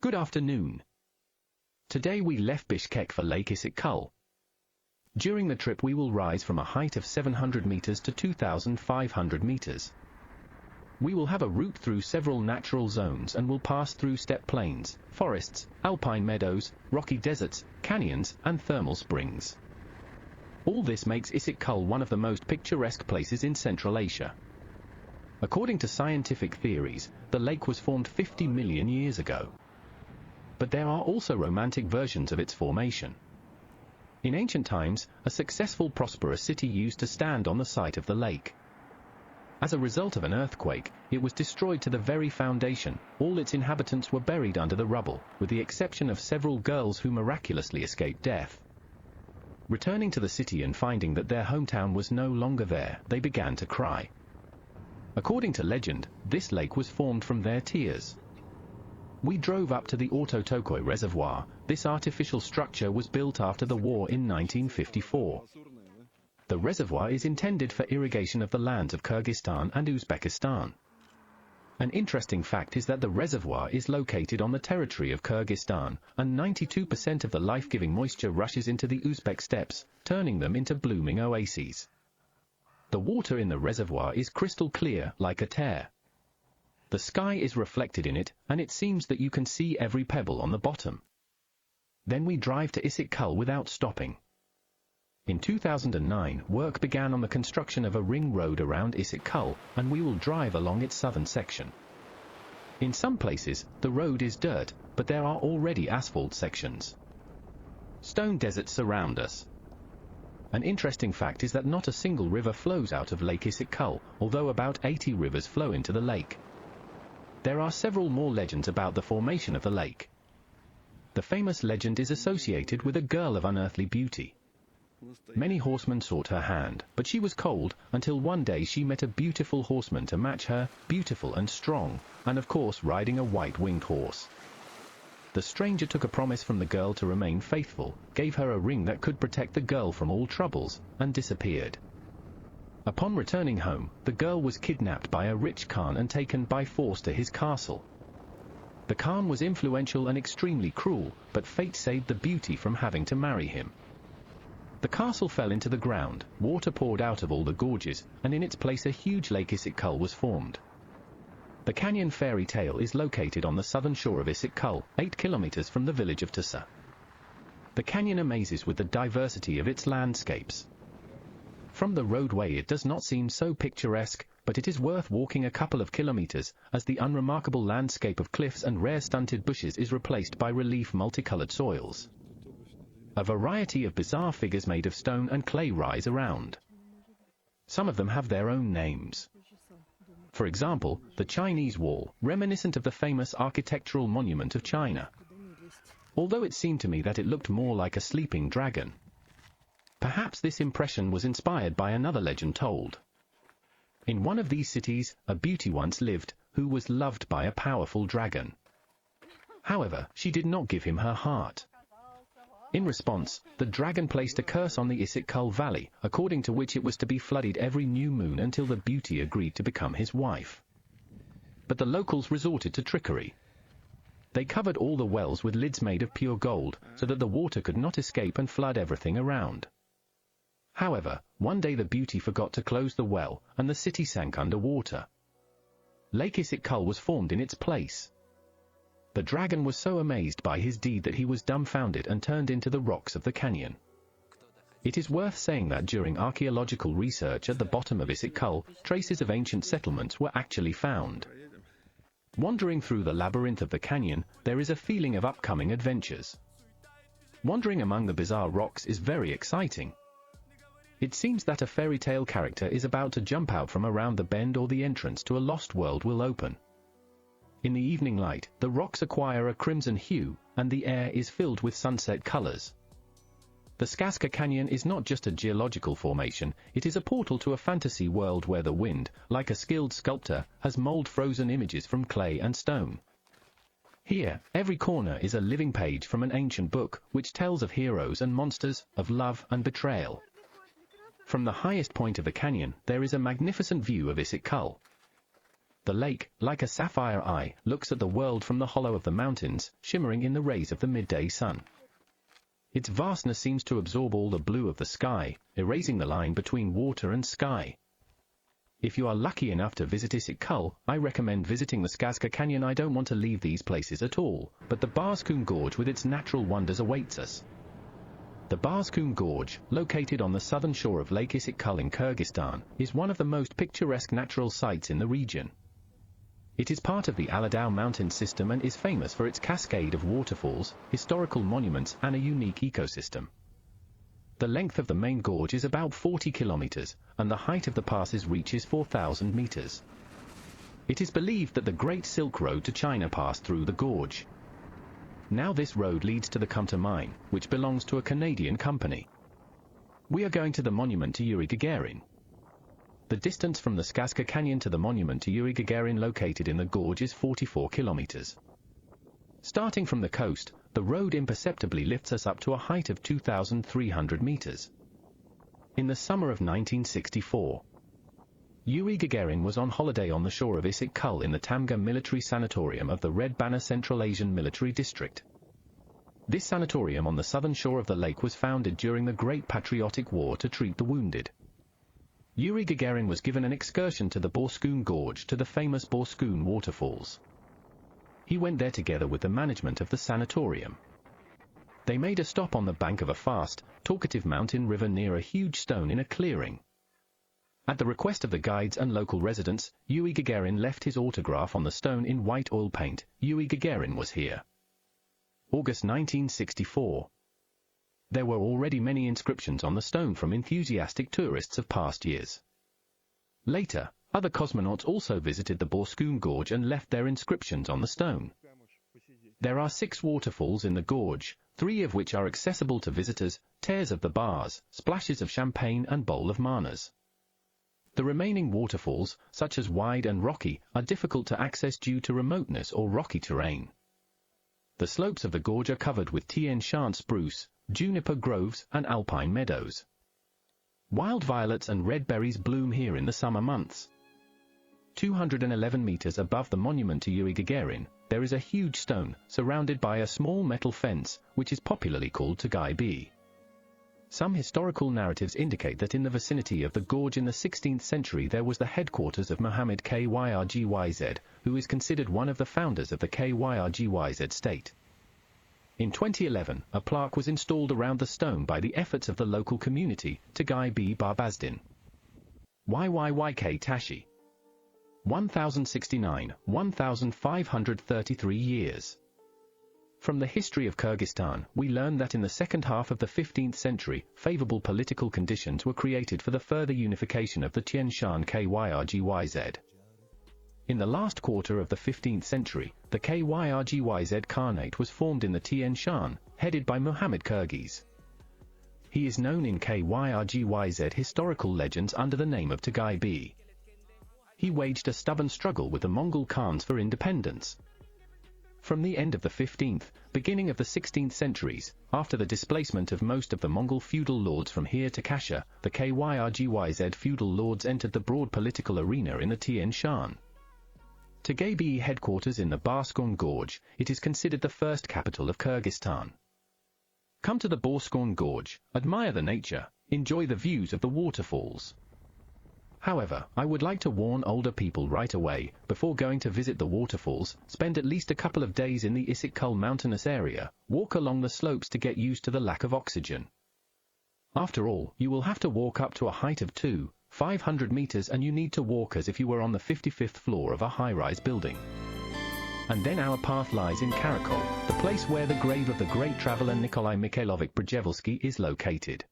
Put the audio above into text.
Good afternoon. Today we left Bishkek for Lake Issyk-Kul. During the trip we will rise from a height of 700 meters to 2,500 meters. We will have a route through several natural zones and will pass through steppe plains, forests, alpine meadows, rocky deserts, canyons, and thermal springs. All this makes Issyk-Kul one of the most picturesque places in Central Asia. According to scientific theories, the lake was formed 50 million years ago. But there are also romantic versions of its formation. In ancient times, a successful, prosperous city used to stand on the site of the lake. As a result of an earthquake, it was destroyed to the very foundation. All its inhabitants were buried under the rubble, with the exception of several girls who miraculously escaped death. Returning to the city and finding that their hometown was no longer there, they began to cry. According to legend, this lake was formed from their tears. We drove up to the Autotokoy Reservoir. This artificial structure was built after the war in 1954. The reservoir is intended for irrigation of the lands of Kyrgyzstan and Uzbekistan. An interesting fact is that the reservoir is located on the territory of Kyrgyzstan, and 92% of the life-giving moisture rushes into the Uzbek steppes, turning them into blooming oases. The water in the reservoir is crystal clear, like a tear. The sky is reflected in it, and it seems that you can see every pebble on the bottom. Then we drive to Issyk-Kul without stopping. In 2009, work began on the construction of a ring road around Issyk-Kul, and we will drive along its southern section. In some places, the road is dirt, but there are already asphalt sections. Stone deserts surround us. An interesting fact is that not a single river flows out of Lake Issyk-Kul, although about 80 rivers flow into the lake. There are several more legends about the formation of the lake. The famous legend is associated with a girl of unearthly beauty. Many horsemen sought her hand, but she was cold, until one day she met a beautiful horseman to match her, beautiful and strong, and of course riding a white-winged horse. The stranger took a promise from the girl to remain faithful, gave her a ring that could protect the girl from all troubles, and disappeared. Upon returning home, the girl was kidnapped by a rich Khan and taken by force to his castle. The Khan was influential and extremely cruel, but fate saved the beauty from having to marry him. The castle fell into the ground, water poured out of all the gorges, and in its place a huge Lake Issyk-Kul was formed. The canyon fairy tale is located on the southern shore of Issyk-Kul, 8 kilometers from the village of Tusa. The canyon amazes with the diversity of its landscapes. From the roadway it does not seem so picturesque, but it is worth walking a couple of kilometers, as the unremarkable landscape of cliffs and rare stunted bushes is replaced by relief multicolored soils. A variety of bizarre figures made of stone and clay rise around. Some of them have their own names. For example, the Chinese Wall, reminiscent of the famous architectural monument of China. Although it seemed to me that it looked more like a sleeping dragon. Perhaps this impression was inspired by another legend told. In one of these cities, a beauty once lived, who was loved by a powerful dragon. However, she did not give him her heart. In response, the dragon placed a curse on the Issyk-Kul Valley, according to which it was to be flooded every new moon until the beauty agreed to become his wife. But the locals resorted to trickery. They covered all the wells with lids made of pure gold, so that the water could not escape and flood everything around. However, one day the beauty forgot to close the well, and the city sank under water. Lake Issyk-Kul was formed in its place. The dragon was so amazed by his deed that he was dumbfounded and turned into the rocks of the canyon. It is worth saying that during archaeological research at the bottom of Issyk-Kul, traces of ancient settlements were actually found. Wandering through the labyrinth of the canyon, there is a feeling of upcoming adventures. Wandering among the bizarre rocks is very exciting. It seems that a fairy tale character is about to jump out from around the bend, or the entrance to a lost world will open. In the evening light, the rocks acquire a crimson hue, and the air is filled with sunset colors. The Skaska Canyon is not just a geological formation, it is a portal to a fantasy world where the wind, like a skilled sculptor, has molded frozen images from clay and stone. Here, every corner is a living page from an ancient book, which tells of heroes and monsters, of love and betrayal. From the highest point of the canyon, there is a magnificent view of Issyk-Kul. The lake, like a sapphire eye, looks at the world from the hollow of the mountains, shimmering in the rays of the midday sun. Its vastness seems to absorb all the blue of the sky, erasing the line between water and sky. If you are lucky enough to visit Issyk-Kul, I recommend visiting the Skazka Canyon. I don't want to leave these places at all, but the Barskun Gorge with its natural wonders awaits us. The Barskun Gorge, located on the southern shore of Lake Issyk-Kul in Kyrgyzstan, is one of the most picturesque natural sites in the region. It is part of the Aladao mountain system and is famous for its cascade of waterfalls, historical monuments, and a unique ecosystem. The length of the main gorge is about 40 kilometers, and the height of the passes reaches 4,000 meters. It is believed that the Great Silk Road to China passed through the gorge. Now this road leads to the Kumta mine, which belongs to a Canadian company. We are going to the monument to Yuri Gagarin. The distance from the Skazka Canyon to the monument to Yuri Gagarin located in the gorge is 44 kilometers. Starting from the coast, the road imperceptibly lifts us up to a height of 2,300 meters. In the summer of 1964, Yuri Gagarin was on holiday on the shore of Issyk-Kul in the Tamga military sanatorium of the Red Banner Central Asian Military District. This sanatorium on the southern shore of the lake was founded during the Great Patriotic War to treat the wounded. Yuri Gagarin was given an excursion to the Barskun Gorge to the famous Barskun waterfalls. He went there together with the management of the sanatorium. They made a stop on the bank of a fast, talkative mountain river near a huge stone in a clearing. At the request of the guides and local residents, Yuri Gagarin left his autograph on the stone in white oil paint. Yuri Gagarin was here. August 1964. There were already many inscriptions on the stone from enthusiastic tourists of past years. Later, other cosmonauts also visited the Barskun Gorge and left their inscriptions on the stone. There are 6 waterfalls in the gorge, 3 of which are accessible to visitors: Tears of the Bars, Splashes of Champagne, and Bowl of Manas. The remaining waterfalls, such as Wide and Rocky, are difficult to access due to remoteness or rocky terrain. The slopes of the gorge are covered with Tian Shan spruce, juniper groves, and alpine meadows. Wild violets and red berries bloom here in the summer months. 211 meters above the monument to Yuri Gagarin, there is a huge stone, surrounded by a small metal fence, which is popularly called Tagai B. Some historical narratives indicate that in the vicinity of the gorge in the 16th century there was the headquarters of Muhammad Kyrgyz, who is considered one of the founders of the Kyrgyz state. In 2011, a plaque was installed around the stone by the efforts of the local community, Tagai B. Barbazdin. YYYK Tashi. 1069, 1533 years. From the history of Kyrgyzstan, we learn that in the second half of the 15th century, favorable political conditions were created for the further unification of the Tian Shan Kyrgyz. In the last quarter of the 15th century, the Kyrgyz Khanate was formed in the Tian Shan, headed by Muhammad Kyrgyz. He is known in Kyrgyz historical legends under the name of Tagai B. He waged a stubborn struggle with the Mongol Khans for independence. From the end of the 15th, beginning of the 16th centuries, after the displacement of most of the Mongol feudal lords from here to Kashgar, the Kyrgyz feudal lords entered the broad political arena in the Tian Shan. Tagai B headquarters in the Barskun Gorge, it is considered the first capital of Kyrgyzstan. Come to the Barskun Gorge, admire the nature, enjoy the views of the waterfalls. However, I would like to warn older people right away, before going to visit the waterfalls, spend at least a couple of days in the Issyk-Kul mountainous area, walk along the slopes to get used to the lack of oxygen. After all, you will have to walk up to a height of 500 meters, and you need to walk as if you were on the 55th floor of a high-rise building. And then our path lies in Karakol, the place where the grave of the great traveler Nikolai Mikhailovich Przhevalsky is located.